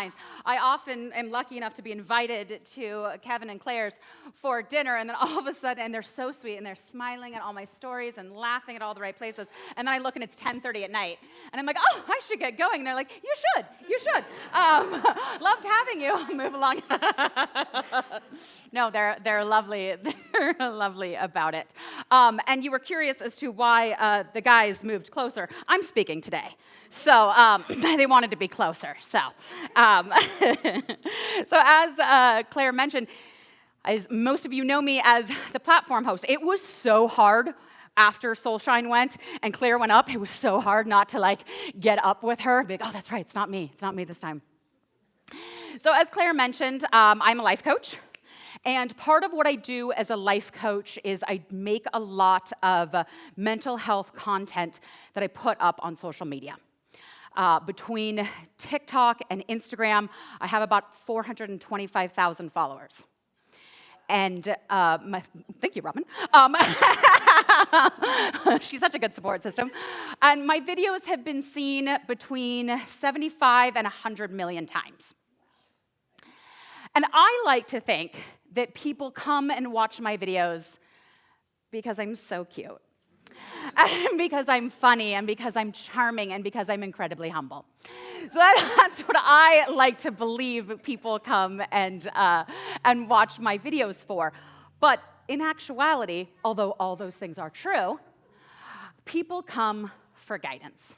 mind. I often am lucky enough to be invited to Kevin and Claire's for dinner, and then all of a sudden, and they're so sweet, and they're smiling at all my stories and laughing at all the right places, and then I look and it's 10:30 at night, and I'm like, oh, I should get going. And they're like, you should. Loved having you. I'll move along. No, they're lovely. They're lovely about it. And you were curious as to why the guys moved closer. I'm speaking today, so they wanted to be closer. So, so as Claire mentioned, as most of you know me as the platform host, it was so hard after Soulshine went and Claire went up. It was so hard not to get up with her. Be like, oh, that's right. It's not me. It's not me this time. So as Claire mentioned, I'm a life coach. And part of what I do as a life coach is I make a lot of mental health content that I put up on social media. Between TikTok and Instagram, I have about 425,000 followers. And thank you, Robin. She's such a good support system. And my videos have been seen between 75 and 100 million times. And I like to think that people come and watch my videos because I'm so cute, and because I'm funny, and because I'm charming, and because I'm incredibly humble. So that's what I like to believe people come and watch my videos for. But in actuality, although all those things are true, people come for guidance.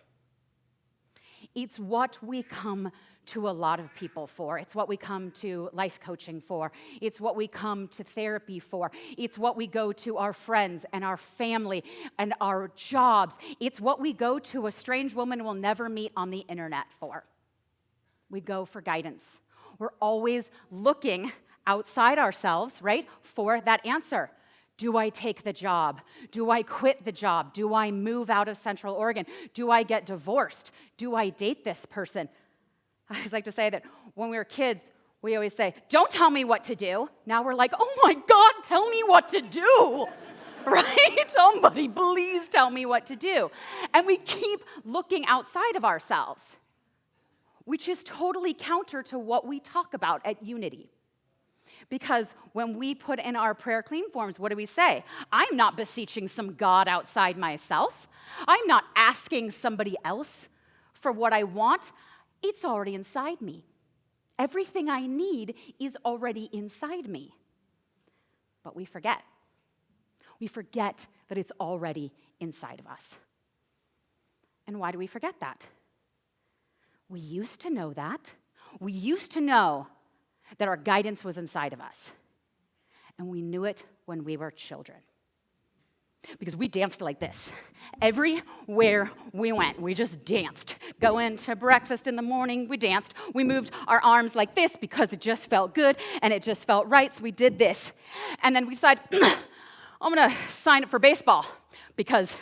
It's what we come to a lot of people for. It's what we come to life coaching for. It's what we come to therapy for. It's what we go to our friends and our family and our jobs. It's what we go to a strange woman we'll never meet on the internet for. We go for guidance. We're always looking outside ourselves, right, for that answer. Do I take the job? Do I quit the job? Do I move out of Central Oregon? Do I get divorced? Do I date this person? I always like to say that when we were kids, we always say, don't tell me what to do. Now we're like, oh my God, tell me what to do, right? Somebody please tell me what to do. And we keep looking outside of ourselves, which is totally counter to what we talk about at Unity. Because when we put in our prayer claim forms, what do we say? I'm not beseeching some God outside myself. I'm not asking somebody else for what I want. It's already inside me. Everything I need is already inside me. But we forget. We forget that it's already inside of us. And why do we forget that? We used to know that. We used to know that our guidance was inside of us. And we knew it when we were children. Because we danced like this. Everywhere we went, we just danced. Going to breakfast in the morning, we danced. We moved our arms like this because it just felt good and it just felt right, so we did this. And then we decided, I'm gonna sign up for baseball because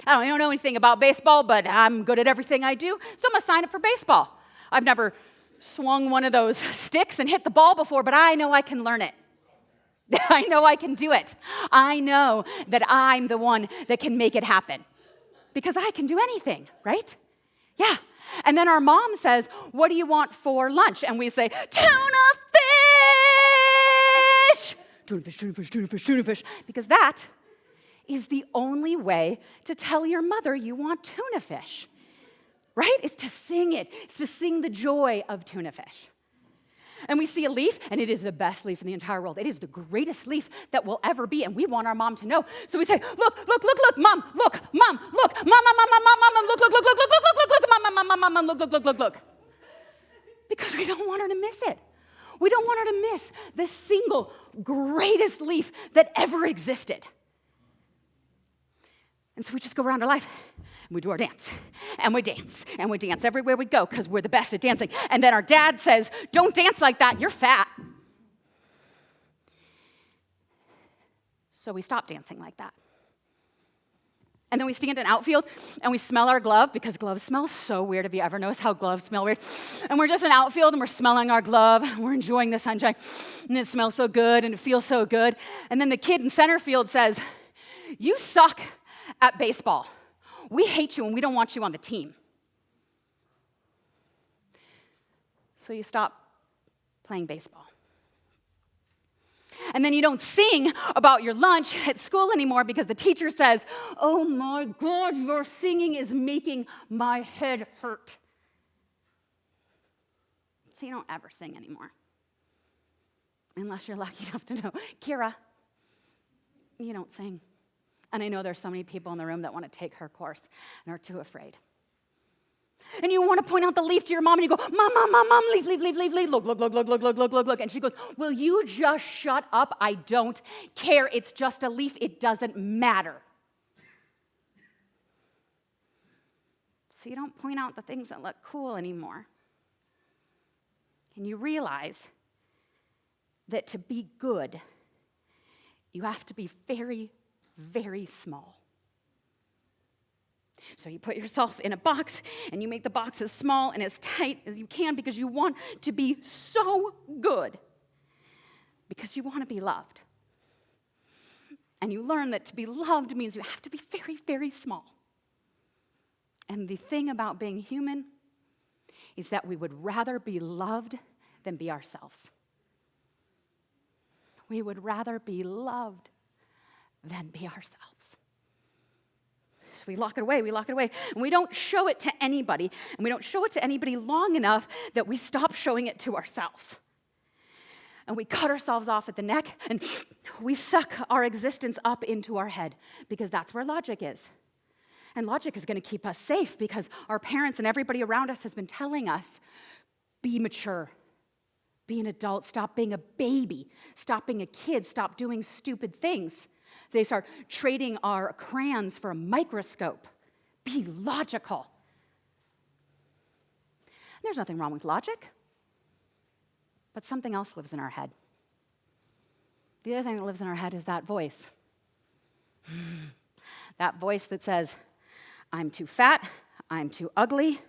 I don't know anything about baseball, but I'm good at everything I do, so I'm gonna sign up for baseball. I've never swung one of those sticks and hit the ball before, but I know I can learn it. I know I can do it. I know that I'm the one that can make it happen. Because I can do anything, right? Yeah. And then our mom says, what do you want for lunch? And we say, tuna fish! Tuna fish, tuna fish, tuna fish, tuna fish. Because that is the only way to tell your mother you want tuna fish. Right? It's to sing it. It's to sing the joy of tuna fish. And we see a leaf, and it is the best leaf in the entire world. It is the greatest leaf that will ever be, and we want our mom to know. So we say, look, mom, look, mom, look, mom, look, look. Because we don't want her to miss it. We don't want her to miss the single greatest leaf that ever existed. And so we just go around our life, and we do our dance, and we dance, and we dance everywhere we go because we're the best at dancing. And then our dad says, don't dance like that, you're fat. So we stop dancing like that. And then we stand in outfield, and we smell our glove because gloves smell so weird. Have you ever noticed how gloves smell weird? And we're just in outfield, and we're smelling our glove, and we're enjoying the sunshine, and it smells so good, and it feels so good. And then the kid in center field says, you suck at baseball. We hate you and we don't want you on the team. So you stop playing baseball. And then you don't sing about your lunch at school anymore because the teacher says, "Oh my God, your singing is making my head hurt." So you don't ever sing anymore. Unless you're lucky enough to know, Kira, you don't sing. And I know there's so many people in the room that want to take her course and are too afraid. And you want to point out the leaf to your mom, and you go, Mom, leaf, look. And she goes, "Will you just shut up? I don't care. It's just a leaf. It doesn't matter." So you don't point out the things that look cool anymore. And you realize that to be good, you have to be very, very small. So you put yourself in a box, and you make the box as small and as tight as you can because you want to be so good, because you want to be loved. And you learn that to be loved means you have to be very, very small. And the thing about being human is that we would rather be loved than be ourselves. We would rather be loved than be ourselves. So we lock it away, and we don't show it to anybody, and we don't show it to anybody long enough that we stop showing it to ourselves. And we cut ourselves off at the neck, and we suck our existence up into our head, because that's where logic is. And logic is going to keep us safe because our parents and everybody around us has been telling us, be mature, be an adult, stop being a baby, stop being a kid, stop doing stupid things. They start trading our crayons for a microscope. Be logical. There's nothing wrong with logic, but something else lives in our head. The other thing that lives in our head is that voice. That voice that says, I'm too fat, I'm too ugly,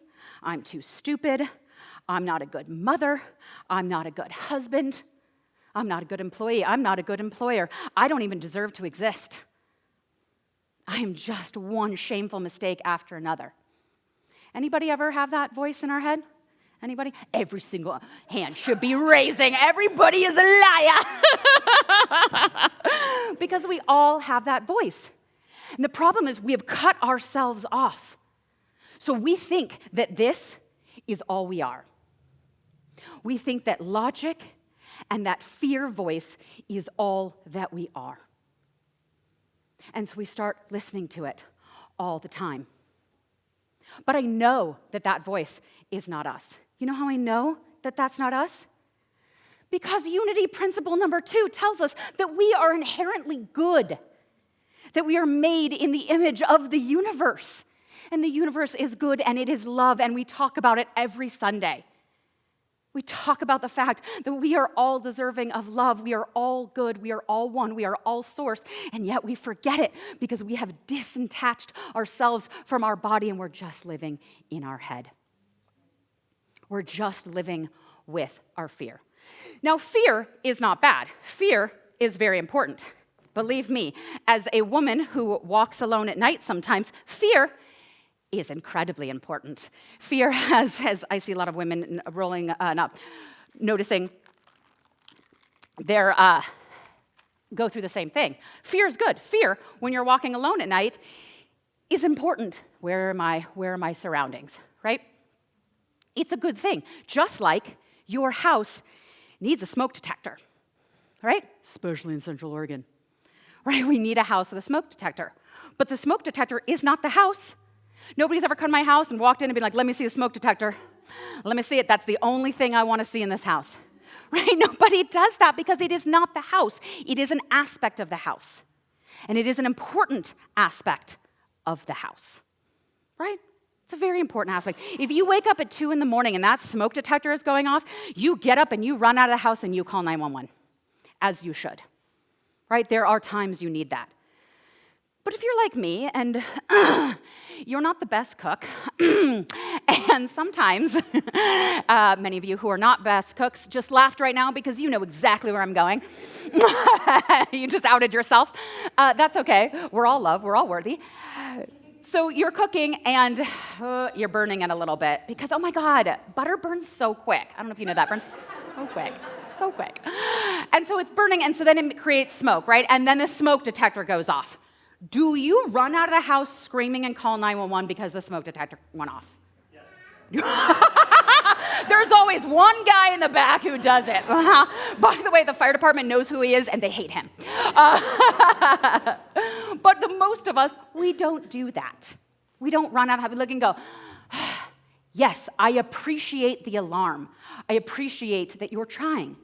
I'm too stupid, I'm not a good mother, I'm not a good husband, I'm not a good employee, I'm not a good employer, I don't even deserve to exist. I am just one shameful mistake after another. Anybody ever have that voice in our head? Anybody? Every single hand should be raising. Everybody is a liar. Because we all have that voice. And the problem is we have cut ourselves off. So we think that this is all we are. We think that logic and that fear voice is all that we are. And so we start listening to it all the time. But I know that that voice is not us. You know how I know that that's not us? Because unity principle number 2 tells us that we are inherently good, that we are made in the image of the universe. And the universe is good and it is love, and we talk about it every Sunday. We talk about the fact that we are all deserving of love. We are all good. We are all one. We are all source. And yet we forget it because we have disattached ourselves from our body and we're just living in our head. We're just living with our fear. Now, fear is not bad. Fear is very important. Believe me, as a woman who walks alone at night sometimes, fear is incredibly important. Fear has I see a lot of women noticing they're go through the same thing. Fear is good. Fear, when you're walking alone at night, is important. Where are my surroundings, right? It's a good thing. Just like your house needs a smoke detector, right? Especially in Central Oregon, right? We need a house with a smoke detector. But the smoke detector is not the house. Nobody's ever come to my house and walked in and been like, let me see a smoke detector. Let me see it. That's the only thing I want to see in this house. Right? Nobody does that because it is not the house. It is an aspect of the house. And it is an important aspect of the house. Right? It's a very important aspect. If you wake up at 2 in the morning and that smoke detector is going off, you get up and you run out of the house and you call 911, as you should. Right? There are times you need that. But if you're like me and you're not the best cook, and sometimes many of you who are not best cooks just laughed right now because you know exactly where I'm going. You just outed yourself. That's okay. We're all love. We're all worthy. So you're cooking and you're burning it a little bit because, oh my God, butter burns so quick. I don't know if you know that, burns so quick, so quick. And so it's burning, and so then it creates smoke, right? And then the smoke detector goes off. Do you run out of the house screaming and call 911 because the smoke detector went off? There's always one guy in the back who does it. By the way, the fire department knows who he is, and they hate him. But the most of us, we don't do that. We don't run out of, we look and go, yes, I appreciate the alarm. I appreciate that you're trying,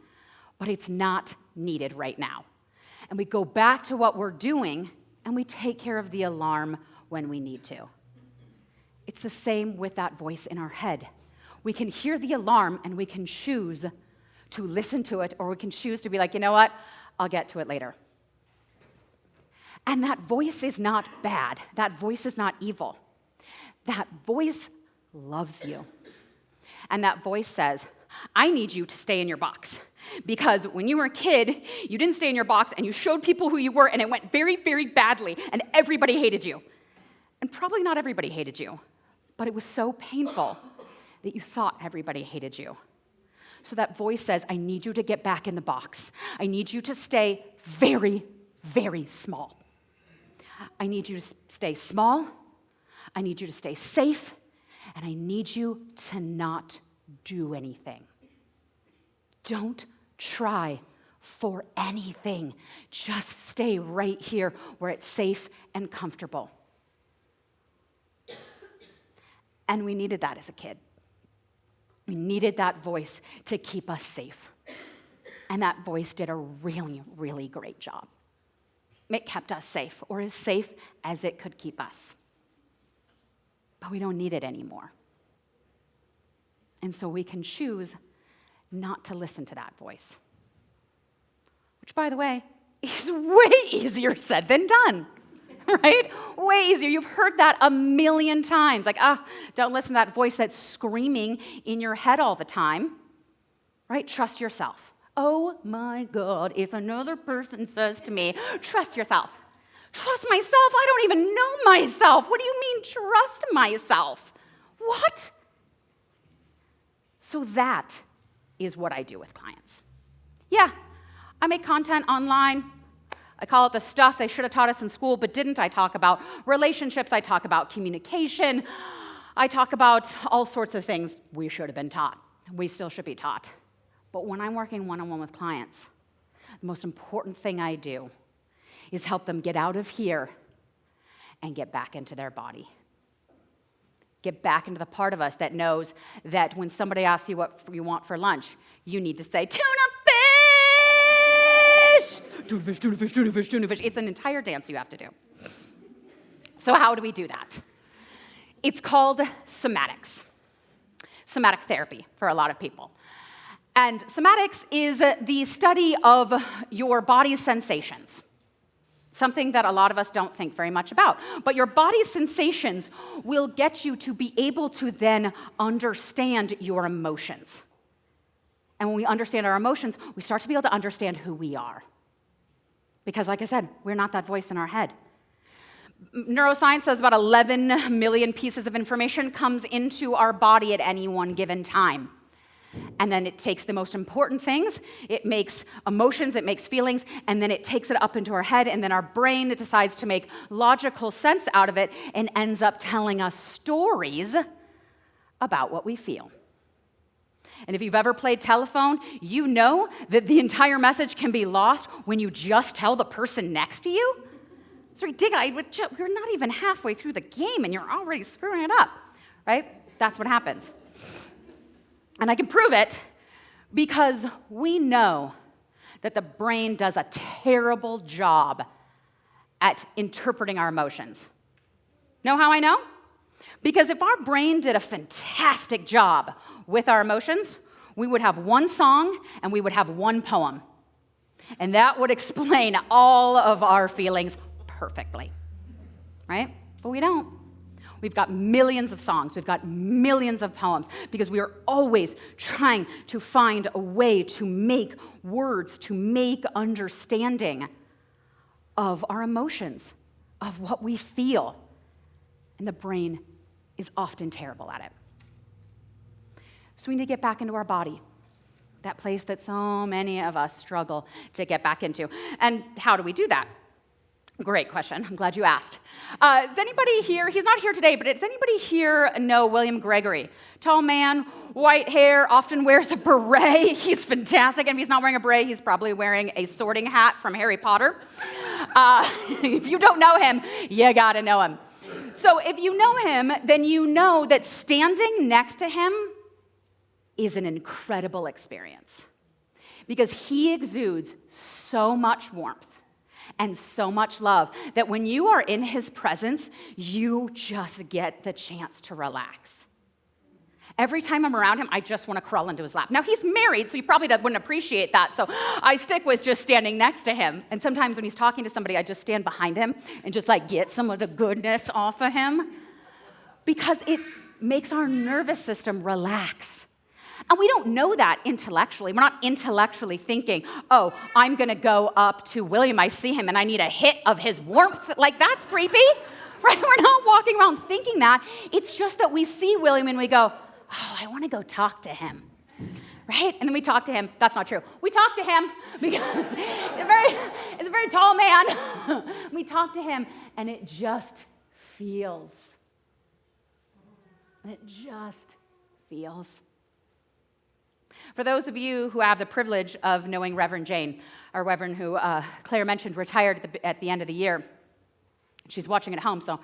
but it's not needed right now. And we go back to what we're doing, and we take care of the alarm when we need to. It's the same with that voice in our head. We can hear the alarm, and we can choose to listen to it, or we can choose to be like, you know what, I'll get to it later. And that voice is not bad. That voice is not evil. That voice loves you. And that voice says, I need you to stay in your box. Because when you were a kid, you didn't stay in your box, and you showed people who you were, and it went very, very badly, and everybody hated you. And probably not everybody hated you, but it was so painful that you thought everybody hated you. So that voice says, I need you to get back in the box. I need you to stay very, very small. I need you to stay small. I need you to stay safe. And I need you to not do anything. Don't try for anything. Just stay right here where it's safe and comfortable. And we needed that as a kid. We needed that voice to keep us safe. And that voice did a really, really great job. It kept us safe, or as safe as it could keep us. But we don't need it anymore. And so we can choose not to listen to that voice. Which, by the way, is way easier said than done. Right? Way easier. You've heard that a million times. Like, don't listen to that voice that's screaming in your head all the time. Right? Trust yourself. Oh my God, if another person says to me, trust yourself. Trust myself? I don't even know myself. What do you mean, trust myself? What? So that is what I do with clients. Yeah, I make content online. I call it the stuff they should have taught us in school but didn't. I talk about relationships. I talk about communication. I talk about all sorts of things we should have been taught. We still should be taught. But when I'm working one-on-one with clients, the most important thing I do is help them get out of here and get back into their body. Get back into the part of us that knows that when somebody asks you what you want for lunch, you need to say, tuna fish! Tuna fish, tuna fish, tuna fish, tuna fish. It's an entire dance you have to do. So how do we do that? It's called somatics. Somatic therapy for a lot of people. And somatics is the study of your body's sensations. Something that a lot of us don't think very much about. But your body's sensations will get you to be able to then understand your emotions. And when we understand our emotions, we start to be able to understand who we are. Because like I said, we're not that voice in our head. Neuroscience says about 11 million pieces of information comes into our body at any one given time. And then it takes the most important things, it makes emotions, it makes feelings, and then it takes it up into our head, and then our brain decides to make logical sense out of it and ends up telling us stories about what we feel. And if you've ever played telephone, you know that the entire message can be lost when you just tell the person next to you. It's ridiculous. We're not even halfway through the game, and you're already screwing it up, right? That's what happens. And I can prove it because we know that the brain does a terrible job at interpreting our emotions. Know how I know? Because if our brain did a fantastic job with our emotions, we would have one song and we would have one poem. And that would explain all of our feelings perfectly, right? But we don't. We've got millions of songs. We've got millions of poems because we are always trying to find a way to make words, to make understanding of our emotions, of what we feel. And the brain is often terrible at it. So we need to get back into our body, that place that so many of us struggle to get back into. And how do we do that? Great question. I'm glad you asked. Is anybody here, he's not here today, but does anybody here know William Gregory? Tall man, white hair, often wears a beret. He's fantastic. And if he's not wearing a beret, he's probably wearing a sorting hat from Harry Potter. If you don't know him, you gotta know him. So if you know him, then you know that standing next to him is an incredible experience because he exudes so much warmth and so much love that when you are in his presence, you just get the chance to relax. Every time I'm around him, I just want to crawl into his lap. Now, he's married, so he probably wouldn't appreciate that, so I stick with just standing next to him. And sometimes when he's talking to somebody, I just stand behind him and just get some of the goodness off of him because it makes our nervous system relax. And we don't know that intellectually. We're not intellectually thinking, oh, I'm going to go up to William. I see him, and I need a hit of his warmth. That's creepy, right? We're not walking around thinking that. It's just that we see William, and we go, oh, I want to go talk to him, right? And then we talk to him. That's not true. We talk to him because it's a very tall man. We talk to him, and it just feels. It just feels. For those of you who have the privilege of knowing Reverend Jane, our Reverend who Claire mentioned retired at the end of the year. She's watching at home, so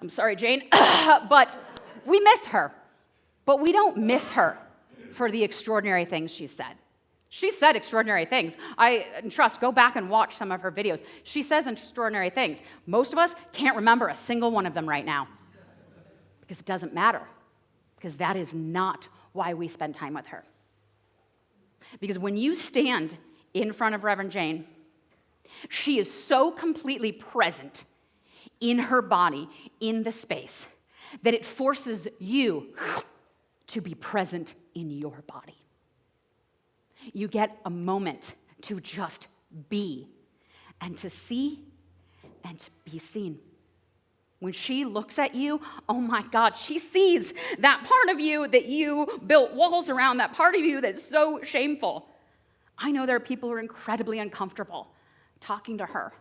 I'm sorry, Jane. But we miss her. But we don't miss her for the extraordinary things she said. She said extraordinary things. Go back and watch some of her videos. She says extraordinary things. Most of us can't remember a single one of them right now because it doesn't matter, because that is not why we spend time with her. Because when you stand in front of Reverend Jane, she is so completely present in her body, in the space, that it forces you to be present in your body. You get a moment to just be and to see and to be seen. When she looks at you, oh my God, she sees that part of you that you built walls around, that part of you that's so shameful. I know there are people who are incredibly uncomfortable talking to her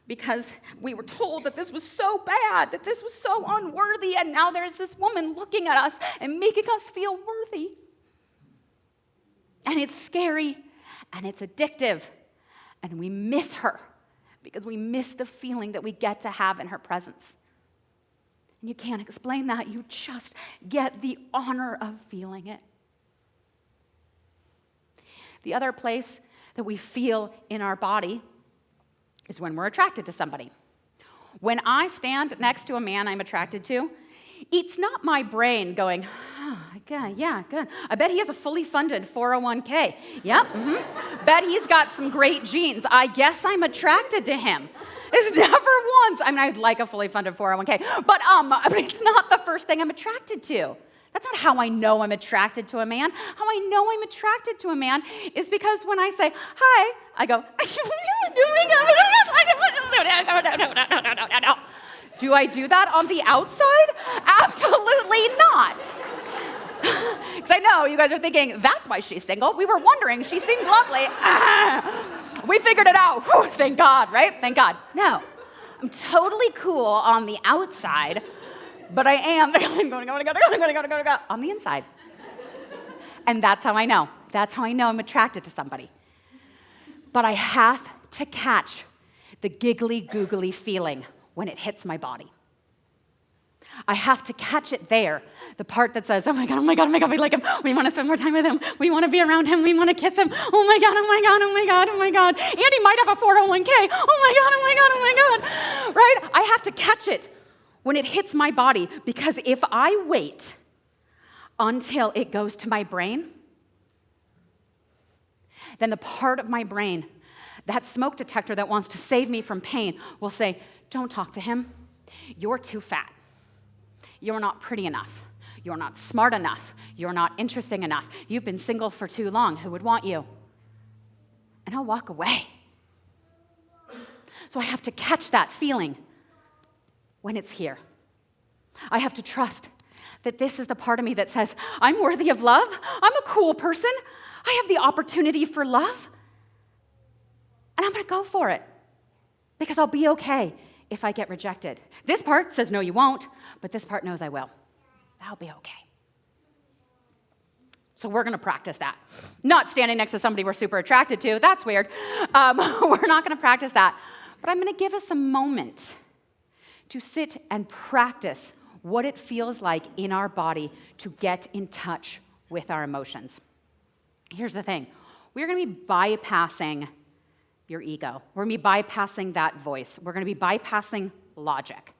because we were told that this was so bad, that this was so unworthy, and now there's this woman looking at us and making us feel worthy. And it's scary, and it's addictive, and we miss her because we miss the feeling that we get to have in her presence. And you can't explain that. You just get the honor of feeling it. The other place that we feel in our body is when we're attracted to somebody. When I stand next to a man I'm attracted to, it's not my brain going, oh, yeah, good. I bet he has a fully funded 401k. Yep, Bet he's got some great genes. I guess I'm attracted to him. It's never once. I'd like a fully funded 401k, but it's not the first thing I'm attracted to. That's not how I know I'm attracted to a man. How I know I'm attracted to a man is because when I say, hi, I go, do I do that on the outside? Absolutely not. Because I know you guys are thinking, that's why she's single. We were wondering, she seemed lovely. We figured it out. Whew, thank God, right? Thank God. No, I'm totally cool on the outside, but I am on the inside. And that's how I know. That's how I know I'm attracted to somebody. But I have to catch the giggly, googly feeling when it hits my body. I have to catch it there, the part that says, oh my God, we like him. We want to spend more time with him. We want to be around him. We want to kiss him. Oh my God. And he might have a 401k. Oh my God. Right? I have to catch it when it hits my body, because if I wait until it goes to my brain, then the part of my brain, that smoke detector that wants to save me from pain, will say, don't talk to him. You're too fat. You're not pretty enough. You're not smart enough. You're not interesting enough. You've been single for too long. Who would want you? And I'll walk away. So I have to catch that feeling when it's here. I have to trust that this is the part of me that says, I'm worthy of love. I'm a cool person. I have the opportunity for love. And I'm going to go for it because I'll be okay if I get rejected. This part says, no, you won't, but this part knows I will. I'll be okay. So we're going to practice that. Not standing next to somebody we're super attracted to. That's weird. We're not going to practice that. But I'm going to give us a moment to sit and practice what it feels like in our body to get in touch with our emotions. Here's the thing. We're going to be bypassing your ego. We're going to be bypassing that voice. We're going to be bypassing logic.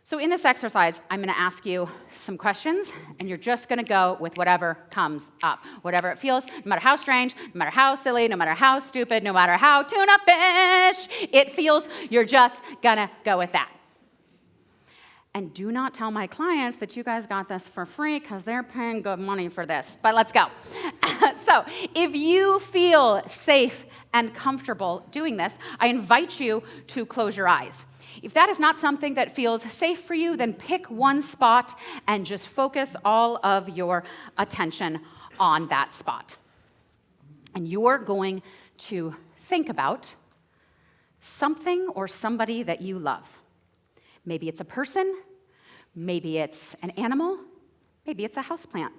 So in this exercise, I'm going to ask you some questions, and you're just going to go with whatever comes up, whatever it feels, no matter how strange, no matter how silly, no matter how stupid, no matter how tune-up-ish it feels, you're just going to go with that. And do not tell my clients that you guys got this for free because they're paying good money for this. But let's go. So if you feel safe and comfortable doing this, I invite you to close your eyes. If that is not something that feels safe for you, then pick one spot and just focus all of your attention on that spot. And you're going to think about something or somebody that you love. Maybe it's a person, maybe it's an animal, maybe it's a houseplant.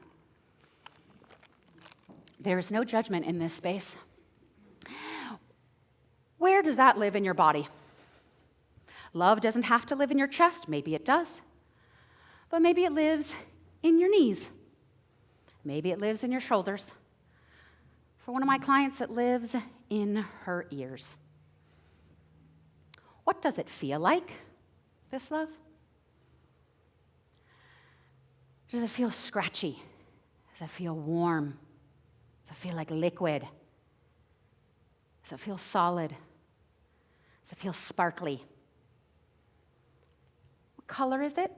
There is no judgment in this space. Where does that live in your body? Love doesn't have to live in your chest. Maybe it does. But maybe it lives in your knees. Maybe it lives in your shoulders. For one of my clients, it lives in her ears. What does it feel like, this love? Does it feel scratchy? Does it feel warm? Does it feel like liquid? Does it feel solid? Does it feel sparkly? What color is it?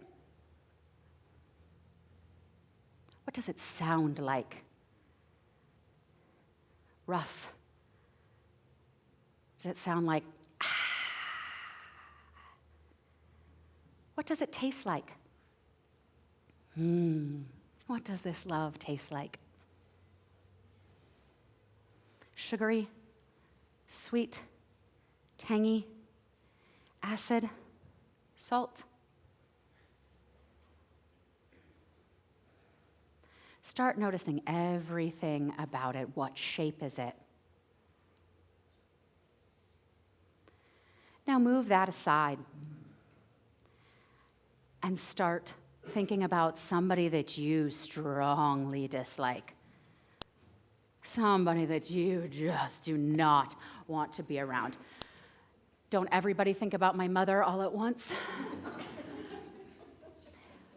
What does it sound like? Rough? Does it sound like, ah? What does it taste like? What does this love taste like? Sugary, sweet, tangy, acid, salt. Start noticing everything about it. What shape is it? Now move that aside and start thinking about somebody that you strongly dislike. Somebody that you just do not want to be around. Don't everybody think about my mother all at once?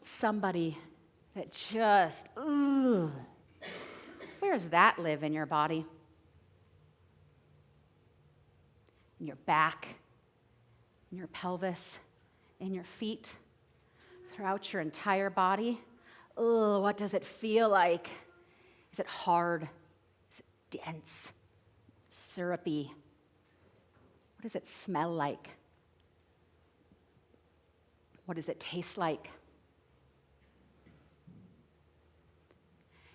Somebody that just, where does that live in your body? In your back, in your pelvis, in your feet, throughout your entire body? What does it feel like? Is it hard? Is it dense? Syrupy? What does it smell like? What does it taste like?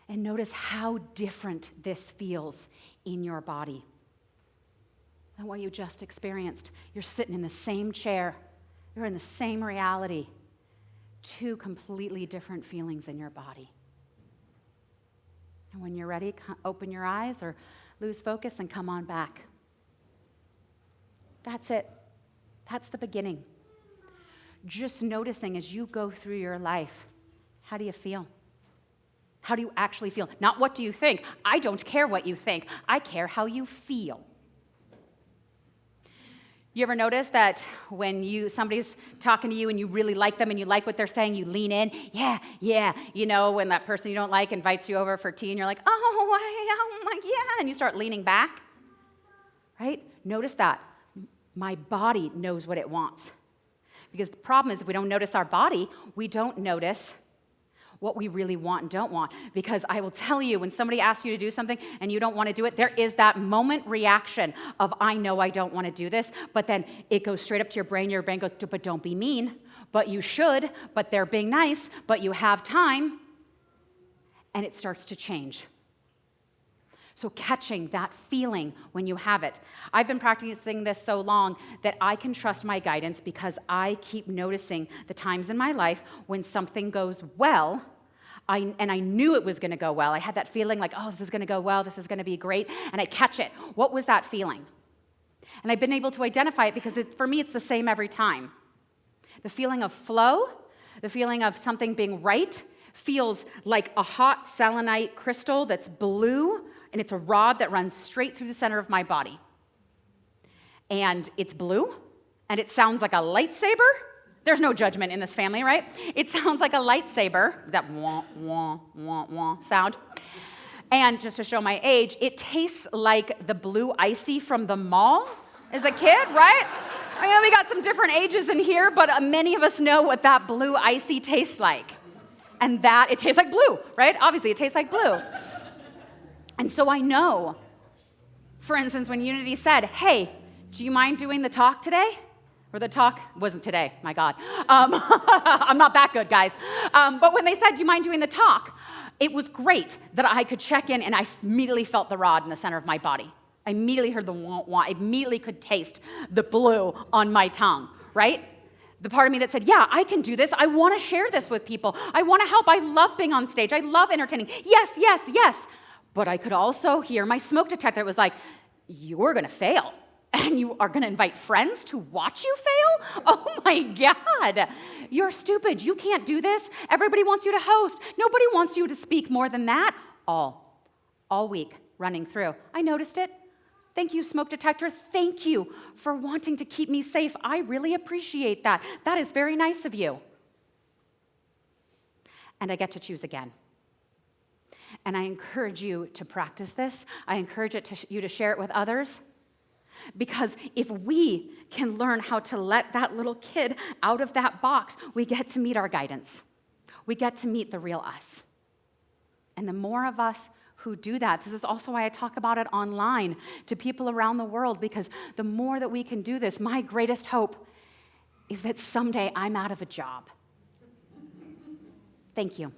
And notice how different this feels in your body than what you just experienced. You're sitting in the same chair. You're in the same reality. Two completely different feelings in your body. And when you're ready, open your eyes or lose focus and come on back. That's it. That's the beginning. Just noticing as you go through your life, how do you feel? How do you actually feel? Not what do you think. I don't care what you think. I care how you feel. You ever notice that when somebody's talking to you and you really like them and you like what they're saying, you lean in? Yeah. You know, when that person you don't like invites you over for tea and you're like, yeah, and you start leaning back, right? Notice that. My body knows what it wants. Because the problem is if we don't notice our body, we don't notice what we really want and don't want. Because I will tell you, when somebody asks you to do something and you don't want to do it, there is that moment reaction of, I know I don't want to do this, but then it goes straight up to your brain goes, but don't be mean, but you should, but they're being nice, but you have time, and it starts to change. So catching that feeling when you have it. I've been practicing this so long that I can trust my guidance because I keep noticing the times in my life when something goes well, and I knew it was going to go well. I had that feeling like, oh, this is going to go well, this is going to be great, and I catch it. What was that feeling? And I've been able to identify it because for me, it's the same every time. The feeling of flow, the feeling of something being right, feels like a hot selenite crystal that's blue, and it's a rod that runs straight through the center of my body. And it's blue, and it sounds like a lightsaber. There's no judgment in this family, right? It sounds like a lightsaber, that wah, wah, wah, wah sound. And just to show my age, it tastes like the blue icy from the mall as a kid, right? I mean, we got some different ages in here, but many of us know what that blue icy tastes like. And that, it tastes like blue, right? Obviously, it tastes like blue. And so I know, for instance, when Unity said, hey, do you mind doing the talk today? Or the talk wasn't today, my God. I'm not that good, guys. But when they said, do you mind doing the talk? It was great that I could check in, and I immediately felt the rod in the center of my body. I immediately heard the wah, wah. I immediately could taste the blue on my tongue, right? The part of me that said, yeah, I can do this. I want to share this with people. I want to help. I love being on stage. I love entertaining. Yes, yes, yes. But I could also hear my smoke detector. It was like, you're going to fail. And you are going to invite friends to watch you fail? Oh my God. You're stupid. You can't do this. Everybody wants you to host. Nobody wants you to speak more than that. All week running through. I noticed it. Thank you, smoke detector. Thank you for wanting to keep me safe. I really appreciate that. That is very nice of you. And I get to choose again. And I encourage you to practice this. I encourage you to share it with others. Because if we can learn how to let that little kid out of that box, we get to meet our guidance. We get to meet the real us. And the more of us who do that, this is also why I talk about it online to people around the world, because the more that we can do this, my greatest hope is that someday I'm out of a job. Thank you.